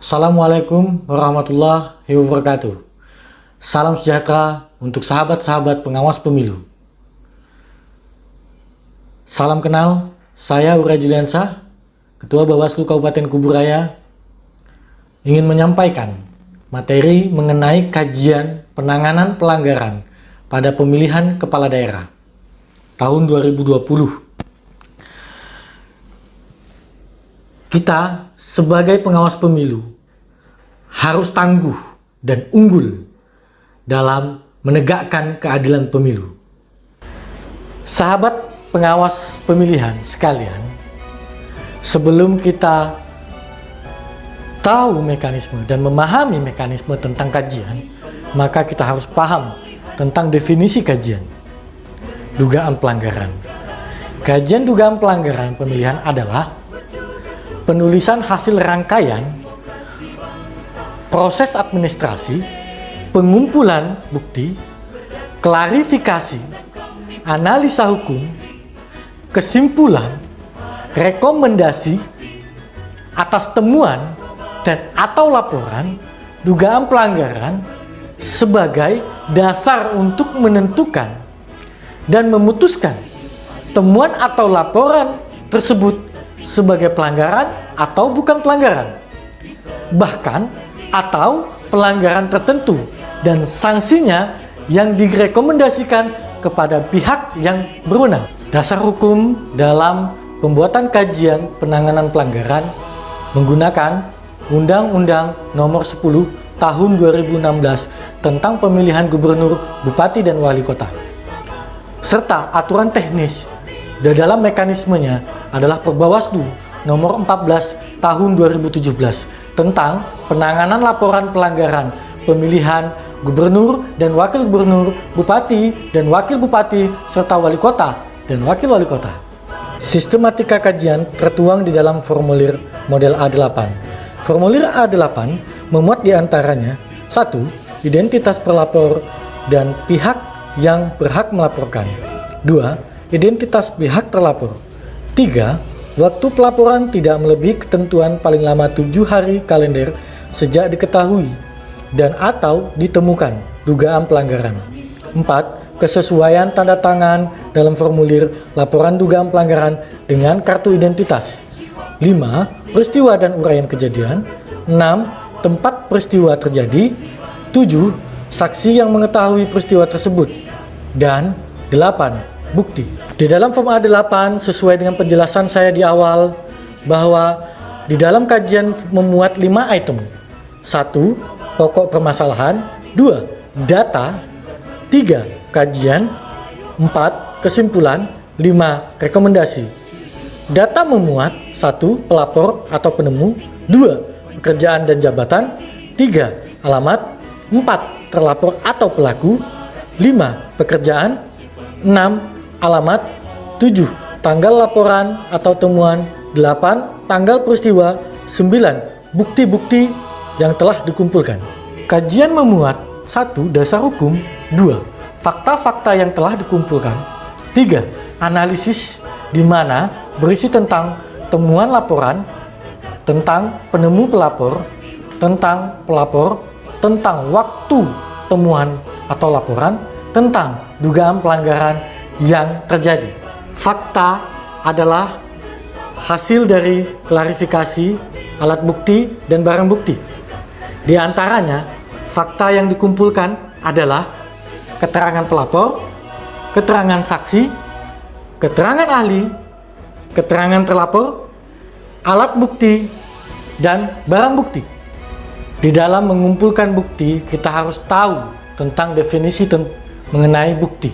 Assalamualaikum warahmatullahi wabarakatuh. Salam sejahtera untuk sahabat-sahabat pengawas pemilu. Salam kenal, saya Ura Juliansa, Ketua Bawaslu Kabupaten Kuburaya, ingin menyampaikan materi mengenai kajian penanganan pelanggaran pada pemilihan kepala daerah tahun 2020. Kita sebagai pengawas pemilu harus tangguh dan unggul dalam menegakkan keadilan pemilu. Sahabat pengawas pemilihan sekalian, sebelum kita tahu mekanisme dan memahami mekanisme tentang kajian, maka kita harus paham tentang definisi kajian. Dugaan pelanggaran. Kajian dugaan pelanggaran pemilihan adalah penulisan hasil rangkaian proses administrasi, pengumpulan bukti, klarifikasi, analisa hukum, kesimpulan, rekomendasi atas temuan dan atau laporan dugaan pelanggaran sebagai dasar untuk menentukan dan memutuskan temuan atau laporan tersebut sebagai pelanggaran atau bukan pelanggaran, bahkan atau pelanggaran tertentu dan sanksinya yang direkomendasikan kepada pihak yang berwenang. Dasar hukum dalam pembuatan kajian penanganan pelanggaran menggunakan Undang-Undang Nomor 10 Tahun 2016 tentang pemilihan gubernur, bupati, dan wali kota, serta aturan teknis. Dan dalam mekanismenya adalah Perbawaslu Nomor 14 Tahun 2017 tentang penanganan laporan pelanggaran pemilihan gubernur dan wakil gubernur, bupati dan wakil bupati, serta wali kota dan wakil wali kota. Sistematika kajian tertuang di dalam formulir model A8. Formulir A8 memuat diantaranya 1. Identitas pelapor dan pihak yang berhak melaporkan. 2. Identitas pihak terlapor. 3. Waktu pelaporan tidak melebihi ketentuan paling lama 7 hari kalender sejak diketahui dan atau ditemukan dugaan pelanggaran. 4. Kesesuaian tanda tangan dalam formulir laporan dugaan pelanggaran dengan kartu identitas. 5. Peristiwa dan uraian kejadian. 6. Tempat peristiwa terjadi. 7. Saksi yang mengetahui peristiwa tersebut. Dan 8. Bukti. Di dalam form A8 sesuai dengan penjelasan saya di awal bahwa di dalam kajian memuat 5 item. 1. Pokok permasalahan. 2. Data. 3. Kajian. 4. Kesimpulan. 5. Rekomendasi. Data memuat 1. Pelapor atau penemu. 2. Pekerjaan dan jabatan. 3. Alamat. 4. Terlapor atau pelaku. 5. Pekerjaan. 6. Alamat. 7. Tanggal laporan atau temuan. 8. Tanggal peristiwa. 9. Bukti-bukti yang telah dikumpulkan. Kajian memuat 1. Dasar hukum. 2. Fakta-fakta yang telah dikumpulkan. 3. Analisis di mana berisi tentang temuan laporan, tentang penemu pelapor, tentang pelapor, tentang waktu temuan atau laporan, tentang dugaan pelanggaran yang terjadi. Fakta adalah hasil dari klarifikasi, alat bukti, dan barang bukti. Di antaranya, fakta yang dikumpulkan adalah keterangan pelapor, keterangan saksi, keterangan ahli, keterangan terlapor, alat bukti, dan barang bukti. Di dalam mengumpulkan bukti, kita harus tahu tentang definisi mengenai bukti.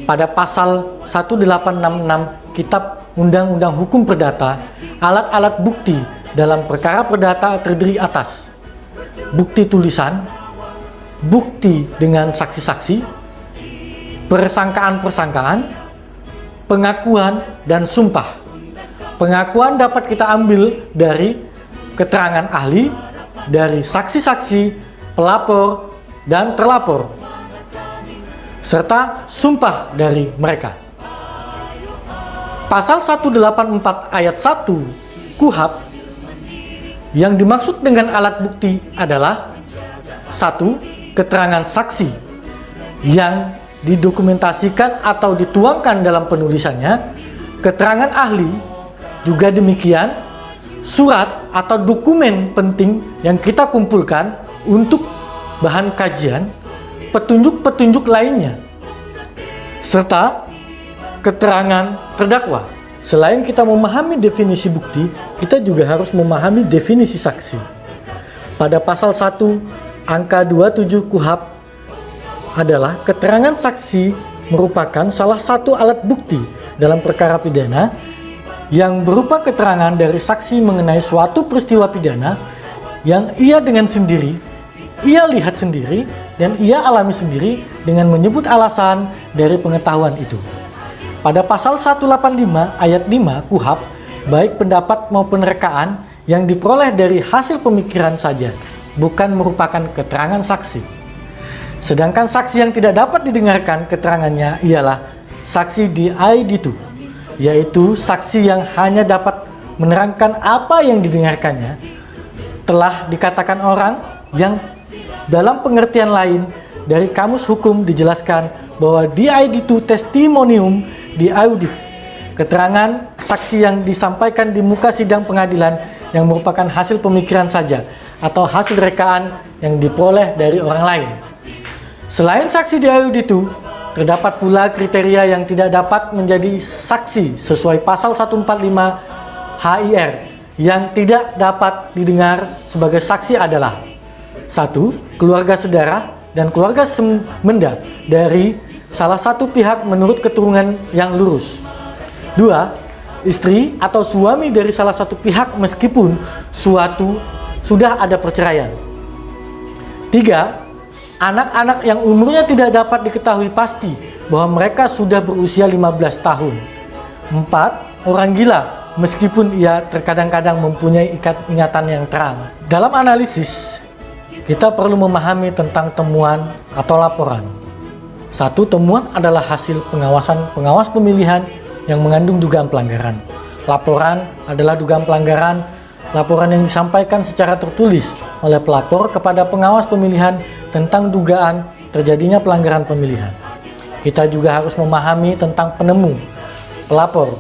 Pada pasal 1866 Kitab Undang-Undang Hukum Perdata, alat-alat bukti dalam perkara perdata terdiri atas bukti tulisan, bukti dengan saksi-saksi, persangkaan-persangkaan, pengakuan, dan sumpah. Pengakuan dapat kita ambil dari keterangan ahli, dari saksi-saksi, pelapor, dan terlapor, serta sumpah dari mereka. Pasal 184 ayat 1 KUHP Yang dimaksud dengan alat bukti adalah: 1. Keterangan saksi yang didokumentasikan atau dituangkan dalam penulisannya, keterangan ahli, juga demikian surat atau dokumen penting yang kita kumpulkan untuk bahan kajian, petunjuk-petunjuk lainnya, serta keterangan terdakwa. Selain kita memahami definisi bukti, kita juga harus memahami definisi saksi. Pada pasal 1 angka 27 KUHP adalah keterangan saksi merupakan salah satu alat bukti dalam perkara pidana yang berupa keterangan dari saksi mengenai suatu peristiwa pidana yang ia dengan sendiri, ia lihat sendiri, dan ia alami sendiri dengan menyebut alasan dari pengetahuan itu. Pada pasal 185 ayat 5 KUHP, baik pendapat maupun rekaan yang diperoleh dari hasil pemikiran saja, bukan merupakan keterangan saksi. Sedangkan saksi yang tidak dapat didengarkan keterangannya ialah saksi diaiditu, yaitu saksi yang hanya dapat menerangkan apa yang didengarkannya. Telah dikatakan orang yang dalam pengertian lain dari kamus hukum dijelaskan bahwa diaiditu testimonium diaudit, keterangan saksi yang disampaikan di muka sidang pengadilan yang merupakan hasil pemikiran saja atau hasil rekaan yang diperoleh dari orang lain. Selain saksi diauditu, terdapat pula kriteria yang tidak dapat menjadi saksi sesuai pasal 145 HIR yang tidak dapat didengar sebagai saksi adalah: 1. Keluarga sedara dan keluarga semenda dari salah satu pihak menurut keturunan yang lurus. 2. Istri atau suami dari salah satu pihak meskipun sudah ada perceraian. 3. Anak-anak yang umurnya tidak dapat diketahui pasti bahwa mereka sudah berusia 15 tahun. 4. Orang gila meskipun ia terkadang-kadang mempunyai ingatan yang terang. Dalam analisis, kita perlu memahami tentang temuan atau laporan. 1. Temuan adalah hasil pengawasan pengawas pemilihan yang mengandung dugaan pelanggaran. Laporan adalah dugaan pelanggaran, laporan yang disampaikan secara tertulis oleh pelapor kepada pengawas pemilihan tentang dugaan terjadinya pelanggaran pemilihan. Kita juga harus memahami tentang penemu, pelapor.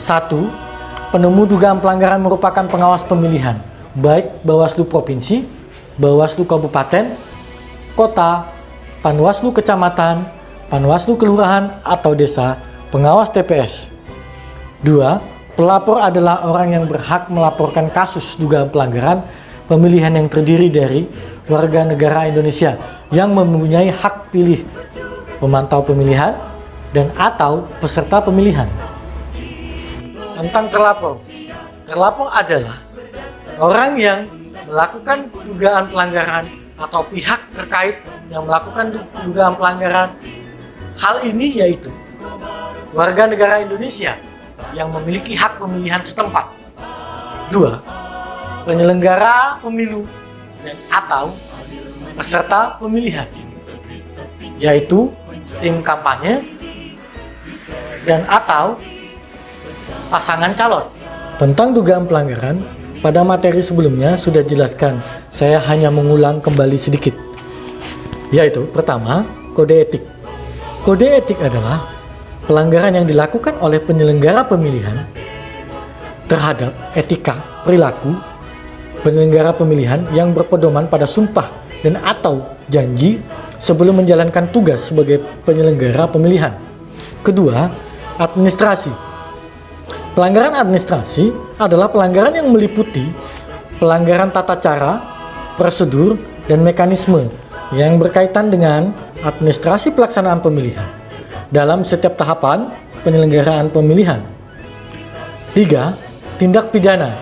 1. Penemu dugaan pelanggaran merupakan pengawas pemilihan, baik Bawaslu Provinsi, Bawaslu Kabupaten, Kota, Panwaslu Kecamatan, Panwaslu Kelurahan atau Desa, pengawas TPS. 2. Pelapor adalah orang yang berhak melaporkan kasus dugaan pelanggaran pemilihan yang terdiri dari warga negara Indonesia yang mempunyai hak pilih, pemantau pemilihan, dan atau peserta pemilihan. Tentang terlapor. Terlapor adalah orang yang melakukan dugaan pelanggaran atau pihak terkait yang melakukan dugaan pelanggaran. Hal ini yaitu warga negara Indonesia yang memiliki hak pemilihan setempat. 2. Penyelenggara pemilu dan atau peserta pemilihan, yaitu tim kampanye dan atau pasangan calon. Tentang dugaan pelanggaran, pada materi sebelumnya sudah jelaskan, saya hanya mengulang kembali sedikit. Yaitu pertama, kode etik. Kode etik adalah pelanggaran yang dilakukan oleh penyelenggara pemilihan terhadap etika perilaku penyelenggara pemilihan yang berpedoman pada sumpah dan atau janji sebelum menjalankan tugas sebagai penyelenggara pemilihan. Kedua, administrasi. Pelanggaran administrasi adalah pelanggaran yang meliputi pelanggaran tata cara, prosedur, dan mekanisme yang berkaitan dengan administrasi pelaksanaan pemilihan dalam setiap tahapan penyelenggaraan pemilihan. 3. Tindak pidana.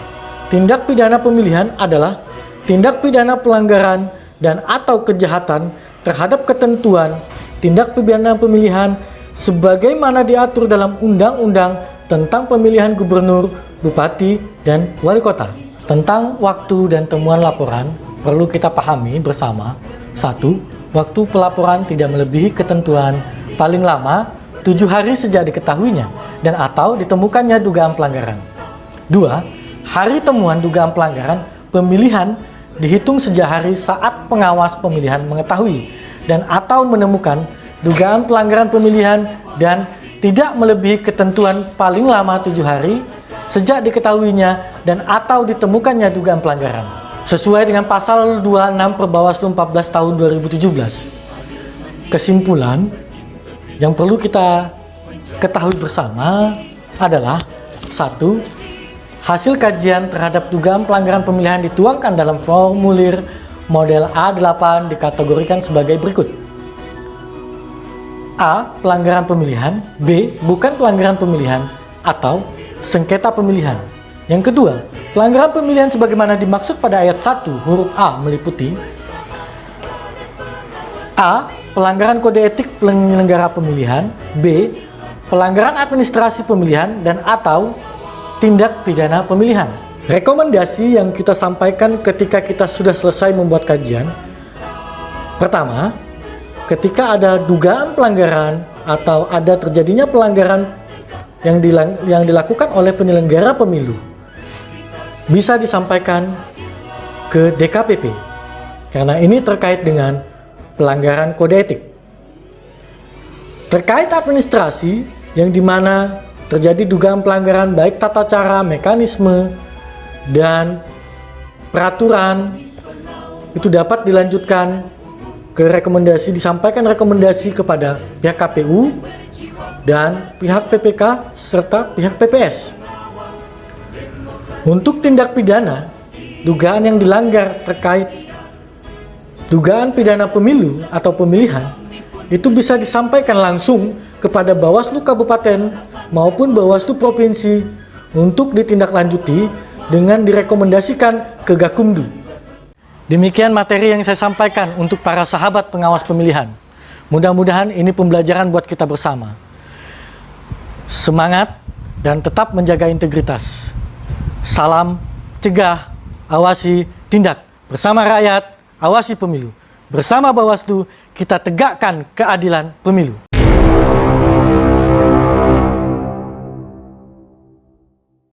Tindak pidana pemilihan adalah tindak pidana pelanggaran dan atau kejahatan terhadap ketentuan tindak pidana pemilihan sebagaimana diatur dalam Undang-Undang tentang Pemilihan Gubernur, Bupati, dan Wali Kota. Tentang waktu dan temuan laporan, perlu kita pahami bersama. 1. Waktu pelaporan tidak melebihi ketentuan paling lama 7 hari sejak diketahuinya dan atau ditemukannya dugaan pelanggaran. 2. Hari temuan dugaan pelanggaran pemilihan dihitung sejak hari saat pengawas pemilihan mengetahui dan atau menemukan dugaan pelanggaran pemilihan dan tidak melebihi ketentuan paling lama 7 hari sejak diketahuinya dan atau ditemukannya dugaan pelanggaran. Sesuai dengan pasal 26 Perbawaslu 14 tahun 2017. Kesimpulan yang perlu kita ketahui bersama adalah 1. Hasil kajian terhadap dugaan pelanggaran pemilihan dituangkan dalam formulir model A8 dikategorikan sebagai berikut. A. Pelanggaran pemilihan. B. Bukan pelanggaran pemilihan atau sengketa pemilihan. Yang kedua, pelanggaran pemilihan sebagaimana dimaksud pada ayat 1 huruf A meliputi A. Pelanggaran kode etik penyelenggara pemilihan. B. Pelanggaran administrasi pemilihan dan atau tindak pidana pemilihan. Rekomendasi yang kita sampaikan ketika kita sudah selesai membuat kajian. Pertama, ketika ada dugaan pelanggaran atau ada terjadinya pelanggaran yang dilakukan oleh penyelenggara pemilu, bisa disampaikan ke DKPP karena ini terkait dengan pelanggaran kode etik. Terkait administrasi yang dimana terjadi dugaan pelanggaran baik tata cara, mekanisme, dan peraturan, itu dapat dilanjutkan ke rekomendasi, disampaikan rekomendasi kepada pihak KPU dan pihak PPK serta pihak PPS. Untuk tindak pidana, dugaan yang dilanggar terkait dugaan pidana pemilu atau pemilihan, itu bisa disampaikan langsung kepada Bawaslu Kabupaten maupun Bawaslu Provinsi untuk ditindaklanjuti dengan direkomendasikan ke Gakumdu. Demikian materi yang saya sampaikan untuk para sahabat pengawas pemilihan. Mudah-mudahan ini pembelajaran buat kita bersama. Semangat dan tetap menjaga integritas. Salam cegah, awasi, tindak. Bersama rakyat, awasi pemilu. Bersama Bawaslu, kita tegakkan keadilan pemilu.